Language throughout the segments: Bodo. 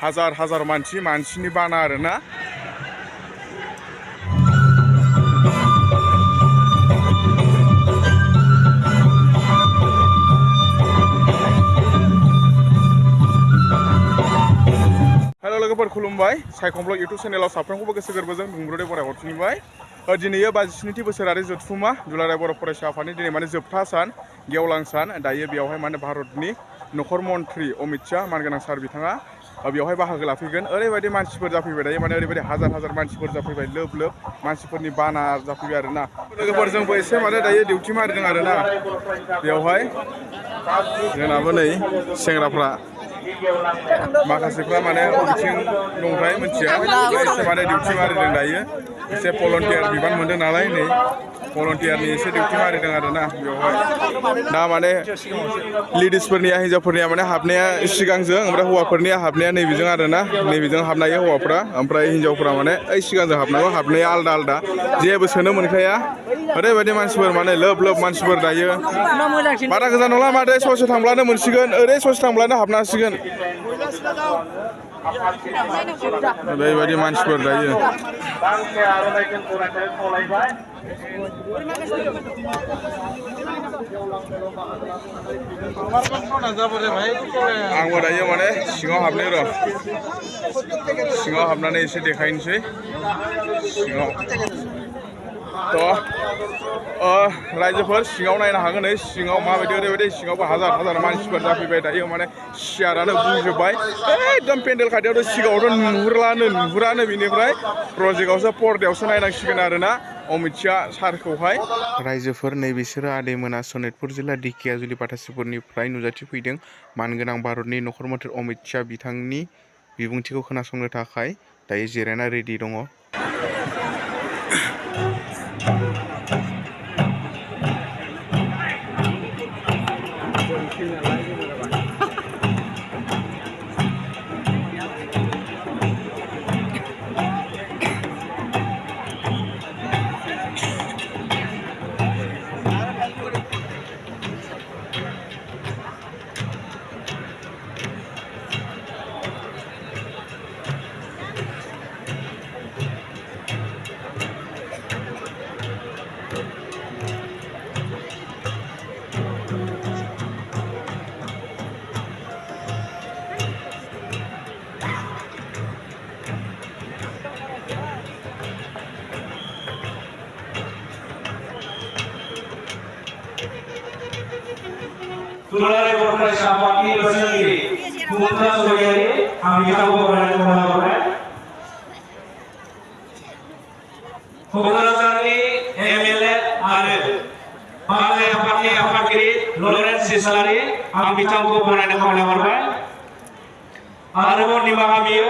हाजार हाजार मानसिनि बाना आरोना हेलो लोगोफोर खुलुमबाय सायखंब्लग इउट्यूब चेनेलाव साफ्रोमखौबो गोसो गोरबोजों दुंब्रुदै बराय हरफिनबाय दिनैयो 52थि बोसोरारि जथुमा दुलाराय बर' फरायसा आफादनि दिनै माने जोबथा सान गेवलां सान दायो बेयावहाय माने भारतनि नख'र मन्थ्रि अमित शाह मानगोनां सार बिथाङा बेयावहाय बाहागो लाफैगोन ओरैबायदि मानसिफोर जाफैबाय दायो माने ओरैबायदि हाजार हाजार मानसिफोर जाफैबाय लोब लोब मानसिफोरनि बाना जाफैबाय आरोना लोगोफोर जोंबो एसे माने दायो डिउटि मारिदों आरोना बेयावहाय जोंनाबो नै सेंग्राफ्रा माखासेफ्रा माने अबेथिं दंथाय मिथिया एसे माने डिउटि मारिदों दायो एसे भलन्टियार बिबान मोनदों नालाय नै भलन्टियारनि एसे डिउटि मारिदों आरोना बेवहाय दा माने लेडिसफोरनिया हिन्जावफोरनिया माने हाबनाया सिगांजों ओमफ्राय हौवाफोरनिया हाबनाया नैबेजों आरोना नैबेजों हाबनायो हौवाफ्रा ओमफ्राय हिन्जावफ्रा माने ओइ सिगांजों हाबनांगौ हाबनाया आलदा आलदा जेबो सोनो मोनखाया ओरैबायदि मानसिफोर माने लोब लोब मानसिफोर दायो बारा गोजान नंला मादै ससे थांब्लानो मोनसिगोन ओरै ससे थांब्लानो हाबनो हासिगोन ओरैबायदि मानसिफोर दायो आंबो दायो माने सिङाव हाबनो र' सिङाव हाबनानै एसे देखायनोसै सिङाव रायजोफोर सिङाव नायनो हागोन सिङाव माबायदि ओरैबायदि सिङावबो हाजार हाजार मानसिफोर जाफैबाय दायो माने सियारानो बुंजोब्बाय एकदम पेन्डेल खाथियावथ' सिगाङावथ' नुहुरानो बिनिफ्राय प्रजेक्टआवसो पर्दायावसो नायनांसिगोन आरोना अमित शाह सारखौहाय रायजोफोर नैबिसोरो आदैमोना सनितपुर जिल्ला दिखियाजुलि पाटासिपुरनिफ्राय नुजाथिफैदों मानगोनां भारतनि नख'र मन्थ्रि अमित शाह बिथांनि बिबुंथिखौ खोनासंनो थाखाय दायो जिरायना रेडि दङ दुलाराय बर' फरायसा आफादनि बोसोनगिरि क'क्राझार आं बिथांखौ बरायनानै हरबाय क'क्राझारनि एमएलए आरो बांलाय आफादनि आफादगिरि लरेन्स इस्लारि आं बिथांखौ बरायनानै हरबाय आरोबाव निमाहा बियो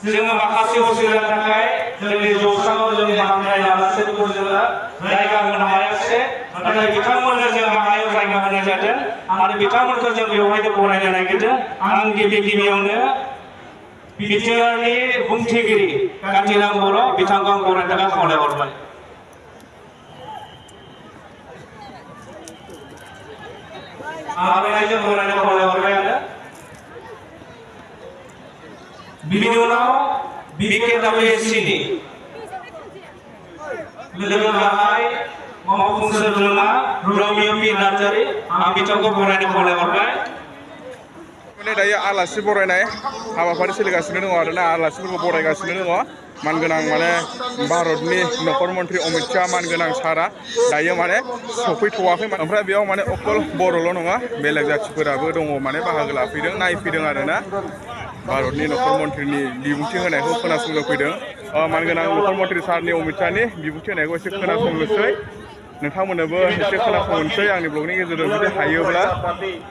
जोङो माखासे उसुबिदानि थाखाय जोंनि जौसाङाव जोंनि बांद्राय आलासिफोरखौ जोङो जायगा होनो हायाखिसै नाथाय बिथांमोननो जों हायाव जायगा होनाय जादों आरो बिथांमोनखौ जों बेवहायनो बरायनो नागिरदों आं गिबियावनो बिटिआरनि बुंथिगिरि कान्तिराम बर' बिथांखौ आं बरायनो थाखाय खावलायहरबाय आर'नाइजों बरायनो खावलायहरबाय आरो बिनि उनाव बिकेडब्लिउएससिनि लोगो गाहाय मावफुं सोद्रोमा रमिय पि नार्जारि आं बिथांखौ बरायनो खावलायहरबाय माने दायो आलासि बरायनाय हाबाफारि सोलिगासिनो दङ आरोना आलासिफोरखौ बरायगासिनो दङ मानगोनां माने भारतनि नख'र मन्थ्रि अमित शाह मानगोनां सारा दायो माने सफैथ'वाखै ओमफ्राय बेयाव माने अकल बर'ल' नङा बेलेग जाथिफोराबो दङ माने बाहागो लाफैदों नायफैदों आरोना भारतनि नख'र मन्थ्रिनि बिबुंथि होनायखौ खोनासंनो फैदों मानगोनां नख'र मन्थ्रि सारनि अमित शाहनि बिबुंथि होनायखौ एसे खोनासंनोसै नोंथांमोननोबो एसे खोनासंनोसै आंनि ब्लगनि गेजेरजों जुदि हायोब्ला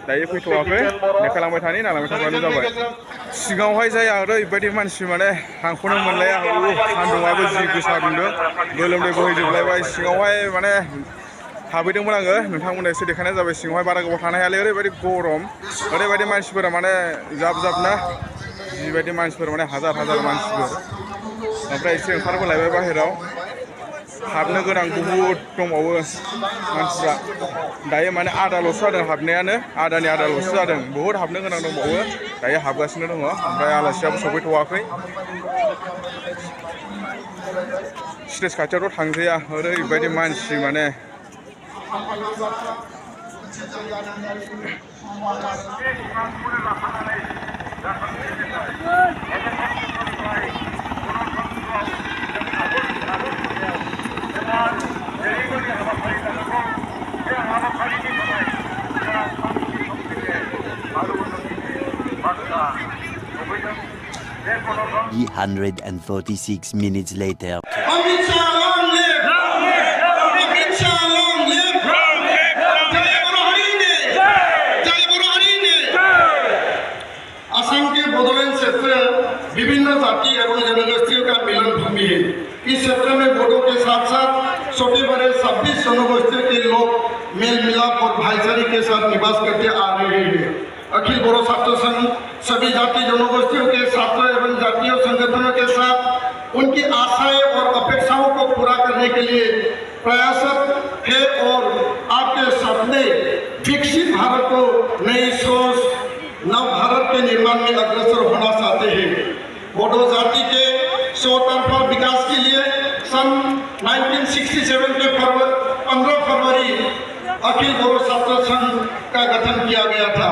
दायो फैथ'वाखै देखायलांबाय थानि नालांबाय थाबानो जाबाय सिगाङावहाय जाया ओरैबायदि मानसि माने हांखौनो मोनलाया सान्दुङाबो जि गोसा दुंदों गोलोमदै बोहैजोबलायबाय सिङावहाय माने हाबैदोंमोन आङो नोंथांमोननो एसे देखायनाय जाबाय सिङावहाय बारा गोबाव थानो हायालै ओरैबायदि गरम ओरैबायदि मानसिफोरा माने जाब ना जिबायदि मानसिफोर माने हाजार हाजार मानसिफोर ओमफ्राय एसे ओंखारबोलायबाय बाहेराव हाबनो गोनां बुहुद दंबावो मानसिफ्रा दायो माने आदाल'सो जादों हाबनायानो आदानि आदाल'सो जादों बुहुद हाबनो गोनां दंबावो दायो हाबगासिनो दङ ओमफ्राय आलासियाबो सफैथ'वाखै स्टेज खाथियावथ' थांजाया ओरैबायदि मानसि माने The 146 minutes later. असम के बोडोलैंड क्षेत्र विभिन्न जाति एवं जनगोष्ठियों का मिलन भूमि है। इस क्षेत्र में बोडो के साथ साथ छोटे बड़े 26 जनगोष्ठियों के लोग मेल मिलाप और भाईचारे के साथ निवास करते आ रहे हैं। अखिल बोडो छात्र संघ सभी जाति जनगोष्ठियों के छात्र एवं जातीय संगठनों के साथ उनकी आशाएं और अपेक्षाओं को पूरा करने के लिए प्रयासरत है और आपके सपने विकसित भारत को नई सोच नव भारत के निर्माण में अग्रसर होना चाहते हैं। बोडो जाति के चौतरफा विकास के लिए सन 1967 के 15 फरवरी अखिल बोडो छात्र संघ का गठन किया गया था।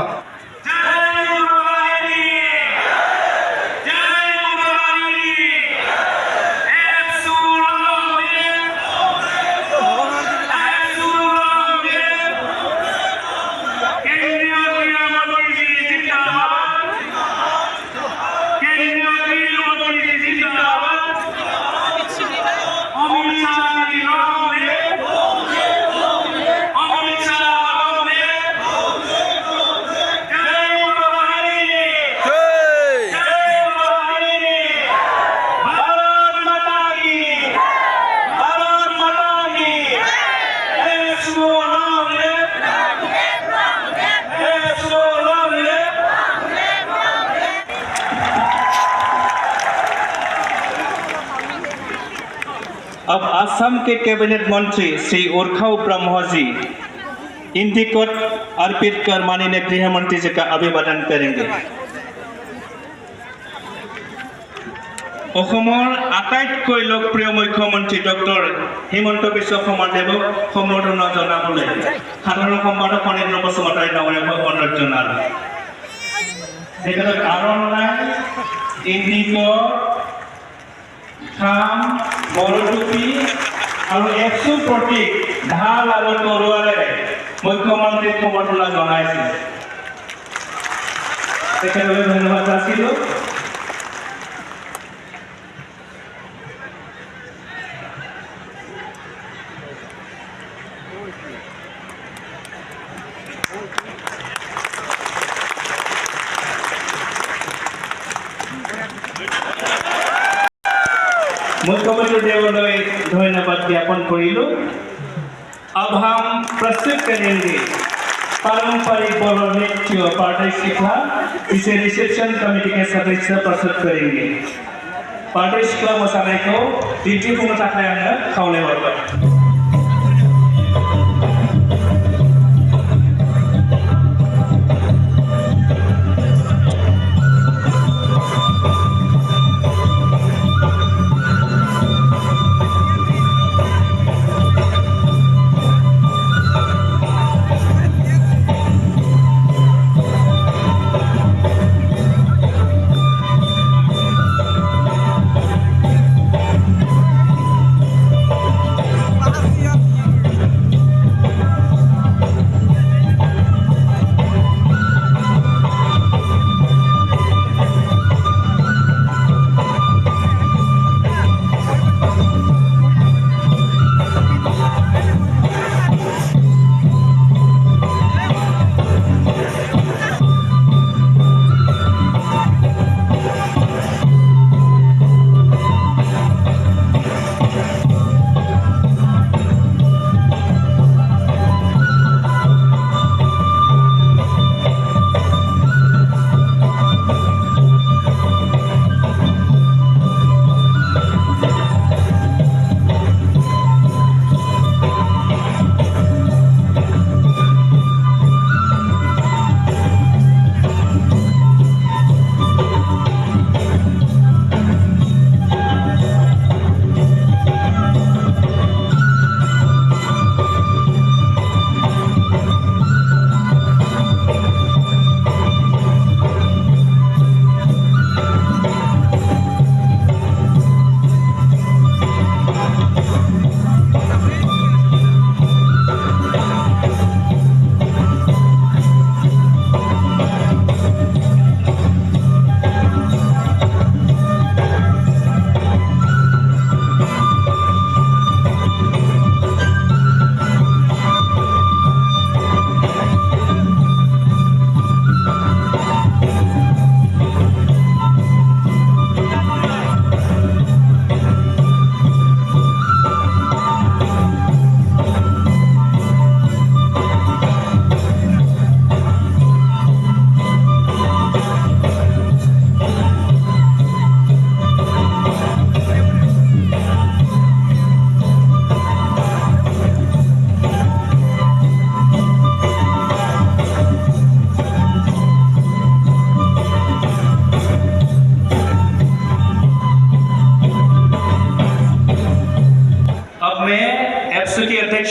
अब असम के कैबिनेट मंत्री श्री उर्खाव ब्रह्म जी इंदिकोट अर्पित कर माननीय गृह मंत्री जी का अभिवादन करेंगे। आटाइतকৈ लोकप्रिय मुख्यमंत्री डॉक्टर हिमंत बिश्व शर्मादेवक सम्बर्धना जनाबले साधारण सम्पादक फणीन्द्र बसुमतारी डाঙৰীয়াক অনুৰোধ জনালো। তেখেতৰ কাৰণ নাই ইণ্ডিকট খাম বৰটুপি আৰু 100 প্ৰতীক ঢাল আৰু তৰোৱালেৰে মুখ্যমন্ত্ৰীক সম্বৰ্ধনা জনাইছিল। তেখেতলৈ ধন্যবাদ যাচিলোঁ। मुख्यमंत्री देवोलय धन्यवाद ज्ञापन करिलो। अब हम प्रस्तुत करेंगे पारंपरिक बोडो नृत्य पार्टी शिखा, इसे रिसेप्शन कमेटी के सदस्य प्रस्तुत करेंगे। पार्टी शिखा मोसानाय को दिन्थिफुंनो थाखाय आङो खावलायहरबाय।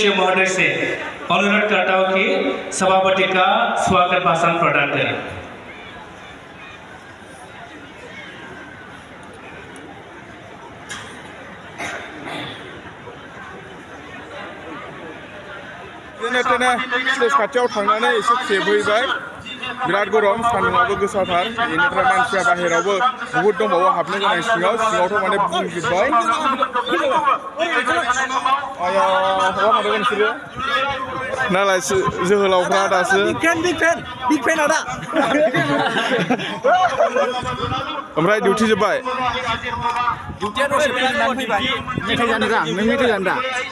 महोदय से अनुरोध करता हूँ कि सभापति का स्वागत भाषण प्रदान करें। स्टेज खाथियाव थांनानै एसे खेबहैबाय बिराद गरम सान्दुंआबो गोसाथार बेनिफ्राय मानसिया बाहेरावबो बुहुद दंबावो हाबनो गोनां सिङावथ' माने बुंजोब्बाय आया हौवा मादों नोंसोरो नालाय जोहोलावफ्रा दासो बिग फेन आदा ओमफ्राय डिउटि जोब्बाय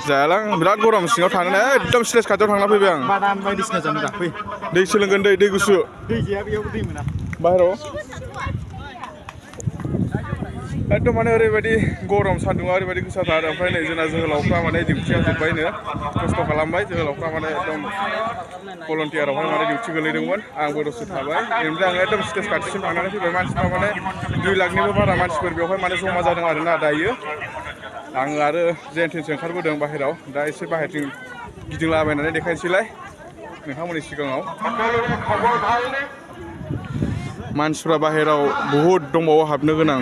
जायालां बिराद गरम सिङाव थानो एकदम स्टेज खाथियाव थांना फैबाय आं बादाम बायदिसिना जानो फै दै सोलोंगोन दै गुसु दै गैया बेयाव दै मोना बाहेराव एकदम माने ओरैबायदि गरम सान्दुंआ ओरैबायदि गोसाथार ओमफ्राय नै जोंना जोहोलावफ्रा माने डिउटिया जोब्बायनो खस्थ' खालामबाय जोहोलावफ्रा माने एकदम भलन्टियारावहाय माने डिउटि गोलैदोंमोन आंबो दसे थाबाय बेनिफ्राय आं एकदम स्टेज खाथिसिम थांनानै फैबाय मानसिफ्रा माने 2 लाखनिबो बारा मानसिफोर बेवहाय माने जमा जादों आरोना दायो आङो आरो जेन थेनसो ओंखारबोदों बाहेराव दा एसे बाहेरथिं गिदिंलाबायनानै देखायनोसैलाय नोंथांमोननि सिगाङाव मानसिफ्रा बाहेराव बहुद दंबावो हाबनो गोनां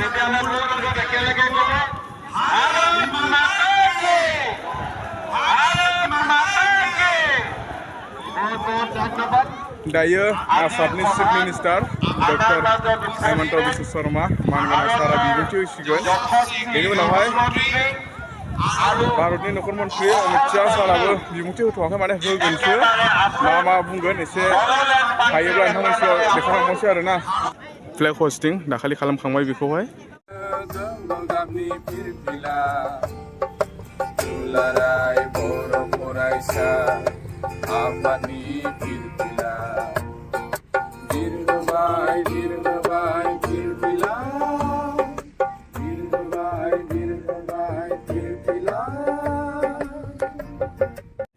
दायो आसामनि chief minister doctor Hemant Biswa Sharma मानगोनां सारा बिबुंथि होसिगोन बेनि उनावहाय भारतनि नख'र मन्थ्रि अमित शाह साराबो बिबुंथि होथ'वाखै माने होगोनसो मा बुंगोन एसे हायोब्ला नोंथांमोनसियाव देखायलांनोसै आरोना फ्लेग हस्टिं दाखालि खालामखांबाय बेखौहाय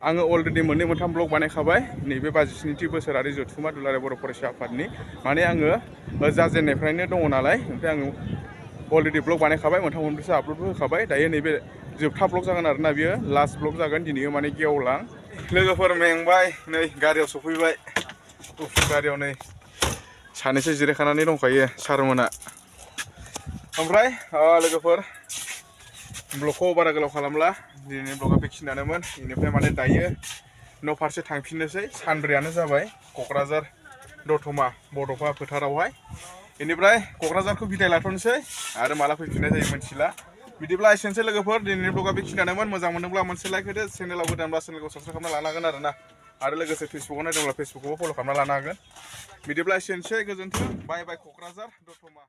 आङो अलरेडि 2-3 ब्लग बानायखाबाय नैबे 57थि बोसोरारि जथुम्मा दुलाराय बर' फरायसा आफादनि माने आङो जाजेननायनिफ्रायनो दङ नालाय ओमफ्राय आङो अलरेडि ब्लग बानायखाबाय 3-4सो आपल'डबो होखाबाय दायो नैबे जोबथा ब्लग जागोन आरोना बियो लास्ट ब्लग जागोन दिनै माने गेवलां लोगोफोर मेंबाय नै गारियाव सफैबाय गारियाव नै सानैसो जिरायखानानै दंखायो सारमोना ओमफ्राय लोगोफोर ब्लगखौ बारा गोलाव खालामला दिनैनि ब्लगा बेखिनियानोमोन बेनिफ्राय माने दायो न' फारसे थांफिननोसै सानब्रैयानो जाबाय क'क्राझार दतमा बड'फा फोथारावहाय बेनिफ्राय क'क्राझारखौ बिदाय लाथ'नोसै आरो माला फैफिननाय जायो मिथिला बिदिब्ला एसेनोसै लोगोफोर दिनैनि ब्लगा बेखिनियानोमोन मोजां मोनोब्ला मोनसे लाइक होदो चेनेलाव गोदानब्ला चेनेलखौ साबस्क्राइब खालामना लानो हागोन आरोना आरो लोगोसे फेसबुकआव नायदोंब्ला फेसबुकखौबो फल' खालामना लानो हागोन बिदिब्ला एसेनोसै गोजोन्थों बाय बाय क'क्राझार दतमा